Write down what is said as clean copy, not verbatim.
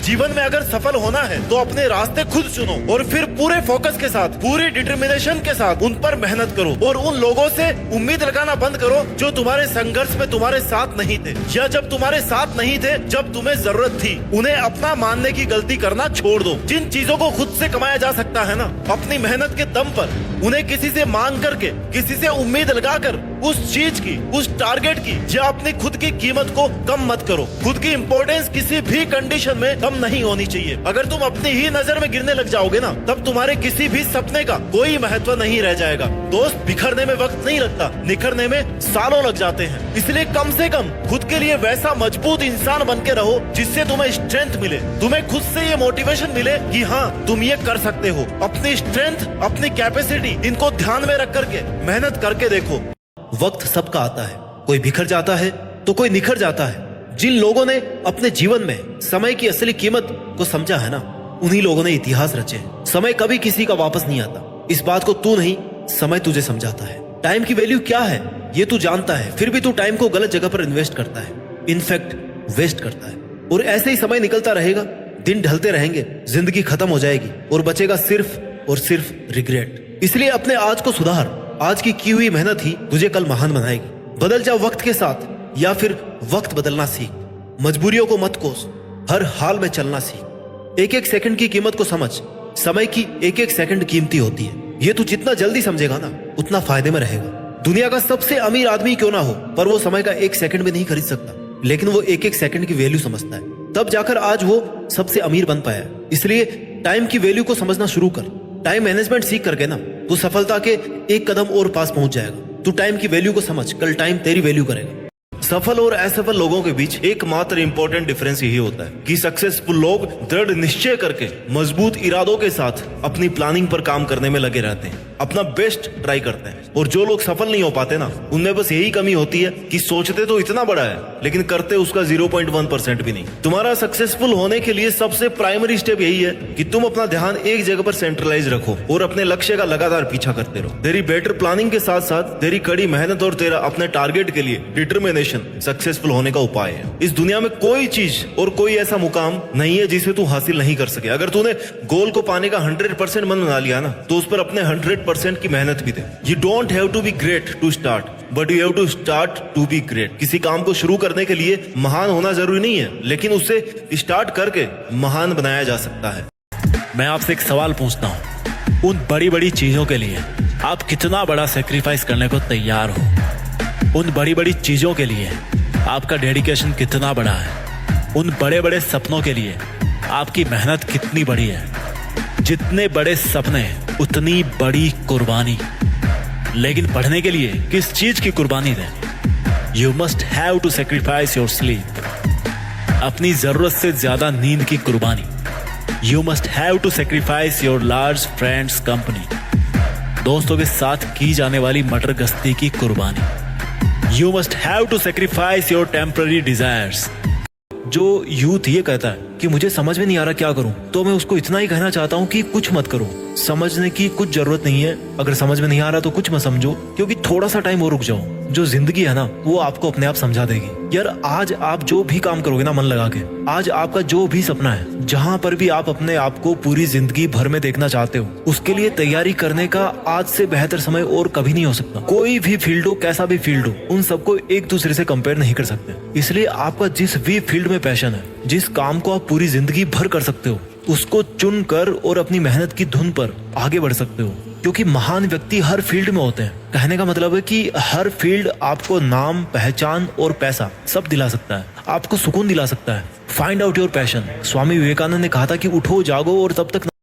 जीवन में अगर सफल होना है तो अपने रास्ते खुद चुनो और फिर पूरे फोकस के साथ, पूरी डिटर्मिनेशन के साथ उन पर मेहनत करो और उन लोगों से उम्मीद लगाना बंद करो जो तुम्हारे संघर्ष में तुम्हारे साथ नहीं थे, या जब तुम्हारे साथ नहीं थे जब तुम्हें जरूरत थी। उन्हें अपना मानने की गलती करना छोड़ दो। जिन चीजों को खुद से कमाया जा सकता है ना, अपनी मेहनत के दम पर, उन्हें किसी से मांग करके, किसी से उम्मीद लगाकर उस चीज की, उस टारगेट की या अपनी खुद की कीमत को कम मत करो। खुद की इंपॉर्टेंस किसी भी कंडीशन में कम नहीं होनी चाहिए। अगर तुम अपनी ही नजर में गिरने लग जाओगे ना, तब तुम्हारे किसी भी सपने का कोई महत्व नहीं रह जाएगा। दोस्त, बिखरने में वक्त नहीं लगता, निखरने में सालों लग जाते हैं। इसलिए कम से कम खुद के लिए वैसा मजबूत इंसान बन के रहो जिससे तुम्हें स्ट्रेंथ मिले, तुम्हें खुद से ये मोटिवेशन मिले कि हाँ तुम ये कर सकते हो। अपनी स्ट्रेंथ, अपनी कैपेसिटी, इनको ध्यान में रख करके मेहनत करके देखो। वक्त सबका आता है, कोई बिखर जाता है तो कोई निखर जाता है। जिन लोगों ने अपने जीवन में समय की असली कीमत को समझा है ना, उन्हीं लोगों ने इतिहास रचे। समय कभी किसी का वापस नहीं आता। इस बात को तू नहीं, समय तुझे समझाता है। टाइम की वैल्यू क्या है ये तू जानता है, फिर भी तू टाइम को गलत जगह पर इन्वेस्ट करता है, इनफैक्ट वेस्ट करता है। और ऐसे ही समय निकलता रहेगा, दिन ढलते रहेंगे, जिंदगी खत्म हो जाएगी और बचेगा सिर्फ और सिर्फ रिग्रेट। इसलिए अपने आज को सुधार। आज की हुई मेहनत ही तुझे कल महान बनाएगी। बदल जा वक्त के साथ या फिर वक्त बदलना सीख। मजबूरियों को मत कोस, हर हाल में चलना सीख। एक एक सेकंड की कीमत को समझ। समय की एक एक सेकंड कीमती होती है। ये तू जितना जल्दी समझेगा ना, उतना फायदे में रहेगा। दुनिया का सबसे अमीर आदमी क्यों ना हो, पर वो समय का एक सेकंड भी नहीं खरीद सकता, लेकिन वो एक एक सेकंड की वैल्यू समझता है। तब जाकर आज वो सबसे अमीर बन पाया। इसलिए टाइम की वैल्यू को समझना शुरू कर। टाइम मैनेजमेंट सीख करके ना, तू सफलता के एक कदम और पास पहुंच जाएगा। तू टाइम की वैल्यू को समझ, कल टाइम तेरी वैल्यू करेगा। सफल और असफल लोगों के बीच एकमात्र इंपॉर्टेंट डिफरेंस यही होता है कि सक्सेसफुल लोग दृढ़ निश्चय करके, मजबूत इरादों के साथ अपनी प्लानिंग पर काम करने में लगे रहते हैं, अपना बेस्ट ट्राई करते हैं। और जो लोग सफल नहीं हो पाते ना, उनमें बस यही कमी होती है कि सोचते तो इतना बड़ा है लेकिन करते उसका 0.1% भी नहीं। तुम्हारा सक्सेसफुल होने के लिए सबसे प्राइमरी स्टेप यही है कि तुम अपना ध्यान एक जगह पर सेंट्रलाइज रखो और अपने लक्ष्य का लगातार पीछा करते रहो। तेरी बेटर प्लानिंग के साथ साथ तेरी कड़ी मेहनत और तेरा अपने टारगेट के लिए डिटर्मिनेशन सक्सेसफुल होने का उपाय है। इस दुनिया में कोई चीज और कोई ऐसा मुकाम नहीं है जिसे तू हासिल नहीं कर सके। अगर तूने गोल को पाने का 100% मन बना लिया ना, तो उस पर अपने 100% की मेहनत भी दे। You don't have to be great to start, but you have to start to be great. किसी काम को शुरू करने के लिए महान होना जरूरी नहीं है, लेकिन उसे स्टार्ट करके महान बनाया जा सकता है। मैं आपसे एक सवाल पूछता हूँ, उन बड़ी बड़ी चीजों के लिए आप कितना बड़ा सेक्रीफाइस करने को तैयार हो? उन बड़ी बड़ी चीजों के लिए आपका डेडिकेशन कितना बड़ा है? उन बड़े बड़े सपनों के लिए आपकी मेहनत कितनी बड़ी है? जितने बड़े सपने उतनी बड़ी कुर्बानी। लेकिन पढ़ने के लिए किस चीज की कुर्बानी दें? You must have to sacrifice your sleep. अपनी जरूरत से ज्यादा नींद की कुर्बानी। You must have to sacrifice your large friends company. दोस्तों के साथ की जाने वाली मटर गश्ती की कुर्बानी। You must have to sacrifice your temporary desires. जो यूथ ये कहता है कि मुझे समझ में नहीं आ रहा क्या करूं, तो मैं उसको इतना ही कहना चाहता हूं कि कुछ मत करो। समझने की कुछ जरूरत नहीं है। अगर समझ में नहीं आ रहा तो कुछ मत समझो, क्योंकि थोड़ा सा टाइम और रुक जाओ। जो जिंदगी है ना, वो आपको अपने आप समझा देगी। यार, आज आप जो भी काम करोगे ना मन लगा के, आज आपका जो भी सपना है, जहां पर भी आप अपने आप को पूरी जिंदगी भर में देखना चाहते हो, उसके लिए तैयारी करने का आज से बेहतर समय और कभी नहीं हो सकता। कोई भी फील्ड हो, कैसा भी फील्ड हो, उन सबको एक दूसरे से कंपेयर नहीं कर सकते। इसलिए आपका जिस भी फील्ड में पैशन है, जिस काम को आप पूरी जिंदगी भर कर सकते हो, उसको चुन कर और अपनी मेहनत की धुन पर आगे बढ़ सकते हो। क्योंकि महान व्यक्ति हर फील्ड में होते हैं। कहने का मतलब है कि हर फील्ड आपको नाम, पहचान और पैसा सब दिला सकता है, आपको सुकून दिला सकता है। Find out your passion. Swami Vivekananda ने कहा था कि उठो, जागो और तब तक